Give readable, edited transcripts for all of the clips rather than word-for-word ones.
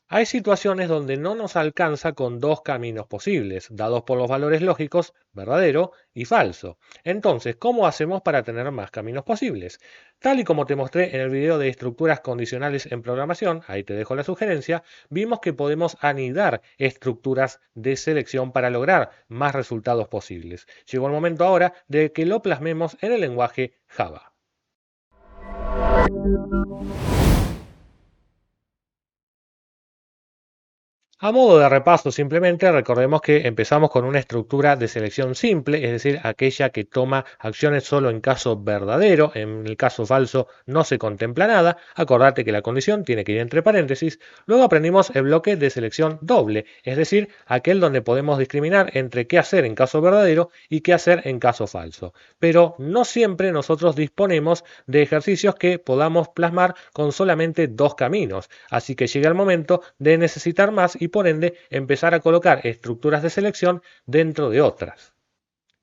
Hay situaciones donde no nos alcanza con dos caminos posibles, dados por los valores lógicos verdadero y falso. Entonces, ¿cómo hacemos para tener más caminos posibles? Tal y como te mostré en el video de estructuras condicionales en programación, ahí te dejo la sugerencia, vimos que podemos anidar estructuras de selección para lograr más resultados posibles. Llegó el momento ahora de que lo plasmemos en el lenguaje Java. A modo de repaso, simplemente recordemos que empezamos con una estructura de selección simple, es decir, aquella que toma acciones solo en caso verdadero, en el caso falso no se contempla nada. Acordate que la condición tiene que ir entre paréntesis. Luego aprendimos el bloque de selección doble, es decir, aquel donde podemos discriminar entre qué hacer en caso verdadero y qué hacer en caso falso. Pero no siempre nosotros disponemos de ejercicios que podamos plasmar con solamente dos caminos, así que llega el momento de necesitar más y por ende empezar a colocar estructuras de selección dentro de otras.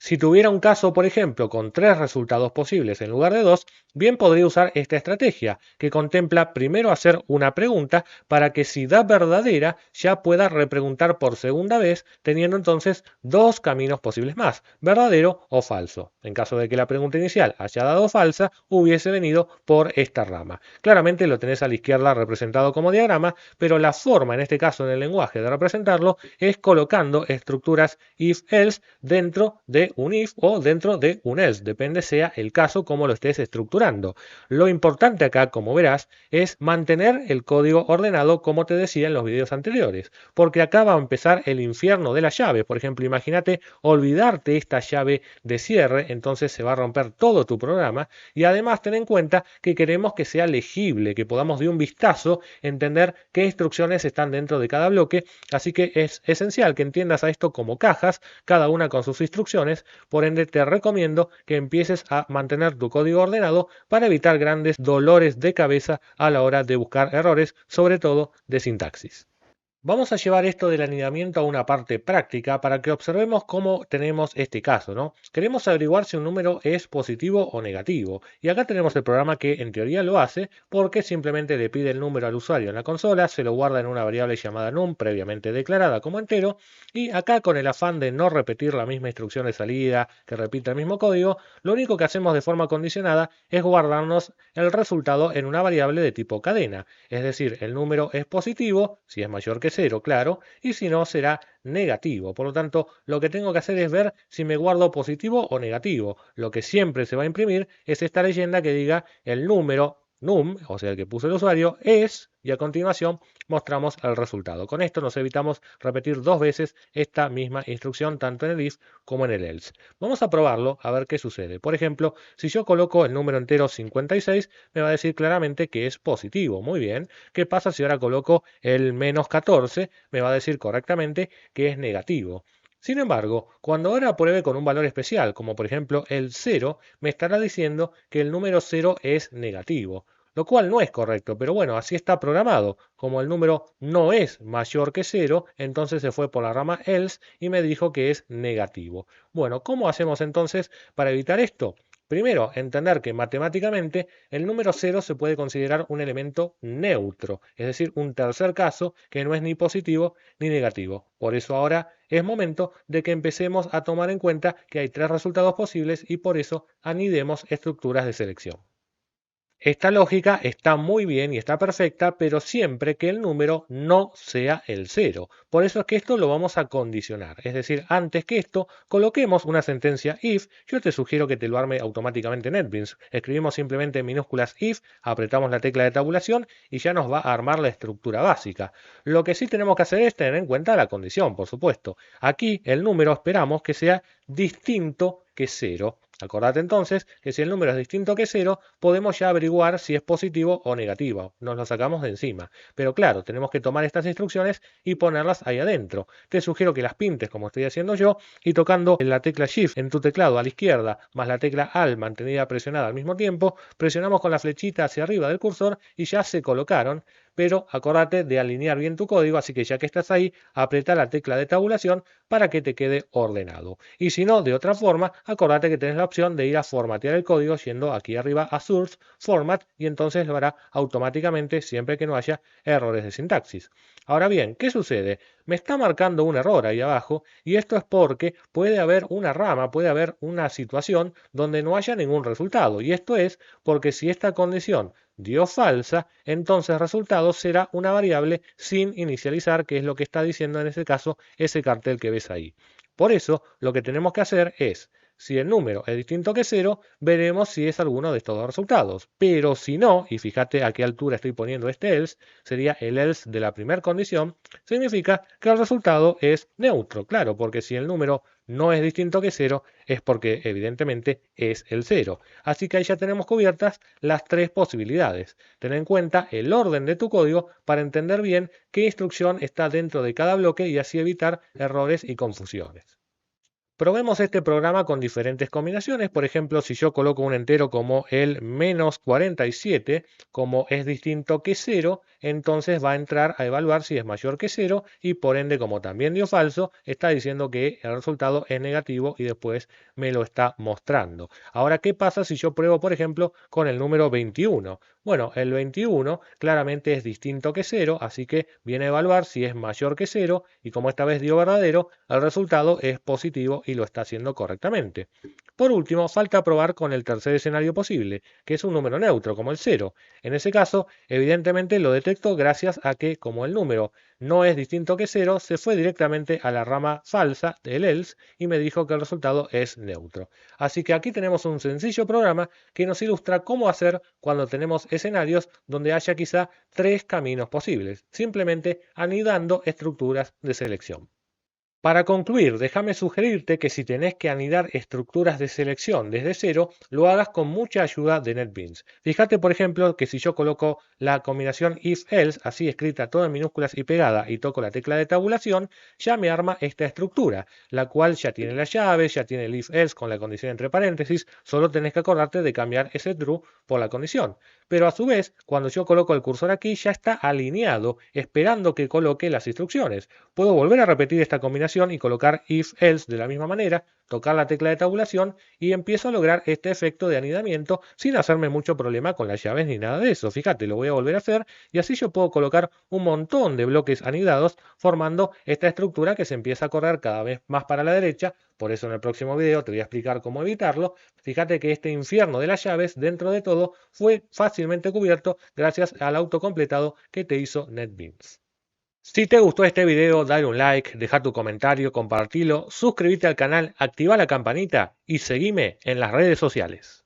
Si tuviera un caso, por ejemplo, con tres resultados posibles en lugar de dos, bien podría usar esta estrategia, que contempla primero hacer una pregunta para que si da verdadera ya pueda repreguntar por segunda vez, teniendo entonces dos caminos posibles más, verdadero o falso. En caso de que la pregunta inicial haya dado falsa, hubiese venido por esta rama. Claramente lo tenés a la izquierda representado como diagrama, pero la forma en este caso en el lenguaje de representarlo es colocando estructuras if-else dentro de un if o dentro de un else, depende sea el caso como lo estés estructurando. Lo importante acá, como verás, es mantener el código ordenado como te decía en los videos anteriores, porque acá va a empezar el infierno de las llaves. Por ejemplo, imagínate olvidarte esta llave de cierre, entonces se va a romper todo tu programa y además ten en cuenta que queremos que sea legible, que podamos de un vistazo entender qué instrucciones están dentro de cada bloque, así que es esencial que entiendas a esto como cajas, cada una con sus instrucciones. Por ende te recomiendo que empieces a mantener tu código ordenado para evitar grandes dolores de cabeza a la hora de buscar errores, sobre todo de sintaxis. Vamos a llevar esto del anidamiento a una parte práctica para que observemos cómo tenemos este caso, ¿no? Queremos averiguar si un número es positivo o negativo. Y acá tenemos el programa que en teoría lo hace porque simplemente le pide el número al usuario en la consola, se lo guarda en una variable llamada num previamente declarada como entero y acá con el afán de no repetir la misma instrucción de salida que repite el mismo código, lo único que hacemos de forma condicionada es guardarnos el resultado en una variable de tipo cadena. Es decir, el número es positivo si es mayor que cero, claro, y si no será negativo. Por lo tanto, lo que tengo que hacer es ver si me guardo positivo o negativo. Lo que siempre se va a imprimir es esta leyenda que diga el número num, o sea, el que puso el usuario, es, y a continuación mostramos el resultado. Con esto nos evitamos repetir dos veces esta misma instrucción, tanto en el if como en el else. Vamos a probarlo a ver qué sucede. Por ejemplo, si yo coloco el número entero 56, me va a decir claramente que es positivo. Muy bien. ¿Qué pasa si ahora coloco el menos 14? Me va a decir correctamente que es negativo. Sin embargo, cuando ahora pruebe con un valor especial, como por ejemplo el 0, me estará diciendo que el número 0 es negativo, lo cual no es correcto, pero bueno, así está programado. Como el número no es mayor que 0, entonces se fue por la rama else y me dijo que es negativo. Bueno, ¿cómo hacemos entonces para evitar esto? Primero, entender que matemáticamente el número 0 se puede considerar un elemento neutro, es decir, un tercer caso que no es ni positivo ni negativo. Por eso ahora es momento de que empecemos a tomar en cuenta que hay tres resultados posibles y por eso anidemos estructuras de selección. Esta lógica está muy bien y está perfecta, pero siempre que el número no sea el cero. Por eso es que esto lo vamos a condicionar. Es decir, antes que esto, coloquemos una sentencia if. Yo te sugiero que te lo arme automáticamente NetBeans. Escribimos simplemente en minúsculas if, apretamos la tecla de tabulación y ya nos va a armar la estructura básica. Lo que sí tenemos que hacer es tener en cuenta la condición, por supuesto. Aquí el número esperamos que sea distinto que cero. Acordate entonces que si el número es distinto que cero, podemos ya averiguar si es positivo o negativo. Nos lo sacamos de encima. Pero claro, tenemos que tomar estas instrucciones y ponerlas ahí adentro. Te sugiero que las pintes como estoy haciendo yo y tocando la tecla Shift en tu teclado a la izquierda más la tecla Alt mantenida presionada al mismo tiempo, presionamos con la flechita hacia arriba del cursor y ya se colocaron. Pero acordate de alinear bien tu código, así que ya que estás ahí, aprieta la tecla de tabulación para que te quede ordenado. Y si no, de otra forma, acordate que tenés la opción de ir a formatear el código yendo aquí arriba a Source, Format, y entonces lo hará automáticamente siempre que no haya errores de sintaxis. Ahora bien, ¿qué sucede? Me está marcando un error ahí abajo y esto es porque puede haber una rama, puede haber una situación donde no haya ningún resultado. Y esto es porque si esta condición dio falsa, entonces el resultado será una variable sin inicializar, que es lo que está diciendo en este caso ese cartel que ves ahí. Por eso, lo que tenemos que hacer es, si el número es distinto que cero, veremos si es alguno de estos dos resultados. Pero si no, y fíjate a qué altura estoy poniendo este else, sería el else de la primera condición, significa que el resultado es neutro. Claro, porque si el número no es distinto que cero, es porque evidentemente es el cero. Así que ahí ya tenemos cubiertas las tres posibilidades. Ten en cuenta el orden de tu código para entender bien qué instrucción está dentro de cada bloque y así evitar errores y confusiones. Probemos este programa con diferentes combinaciones. Por ejemplo, si yo coloco un entero como el menos 47, como es distinto que cero, entonces va a entrar a evaluar si es mayor que cero y por ende, como también dio falso, está diciendo que el resultado es negativo y después me lo está mostrando. Ahora, ¿qué pasa si yo pruebo, por ejemplo, con el número 21? Bueno, el 21 claramente es distinto que cero, así que viene a evaluar si es mayor que cero y como esta vez dio verdadero, el resultado es positivo y lo está haciendo correctamente. Por último, falta probar con el tercer escenario posible, que es un número neutro, como el cero. En ese caso, evidentemente lo detecto gracias a que, como el número no es distinto que cero, se fue directamente a la rama falsa del else y me dijo que el resultado es neutro. Así que aquí tenemos un sencillo programa que nos ilustra cómo hacer cuando tenemos escenarios donde haya quizá tres caminos posibles, simplemente anidando estructuras de selección. Para concluir, déjame sugerirte que si tenés que anidar estructuras de selección desde cero, lo hagas con mucha ayuda de NetBeans. Fíjate, por ejemplo, que si yo coloco la combinación if-else, así escrita toda en minúsculas y pegada, y toco la tecla de tabulación, ya me arma esta estructura, la cual ya tiene las llaves, ya tiene el if-else con la condición entre paréntesis, solo tenés que acordarte de cambiar ese true por la condición. Pero a su vez, cuando yo coloco el cursor aquí, ya está alineado, esperando que coloque las instrucciones. Puedo volver a repetir esta combinación y colocar if-else de la misma manera, tocar la tecla de tabulación y empiezo a lograr este efecto de anidamiento sin hacerme mucho problema con las llaves ni nada de eso. Fíjate, lo voy a volver a hacer y así yo puedo colocar un montón de bloques anidados formando esta estructura que se empieza a correr cada vez más para la derecha. Por eso en el próximo video te voy a explicar cómo evitarlo. Fíjate que este infierno de las llaves, dentro de todo, fue fácilmente cubierto gracias al autocompletado que te hizo NetBeans. Si te gustó este video, dale un like, deja tu comentario, compartilo, suscríbete al canal, activa la campanita y seguime en las redes sociales.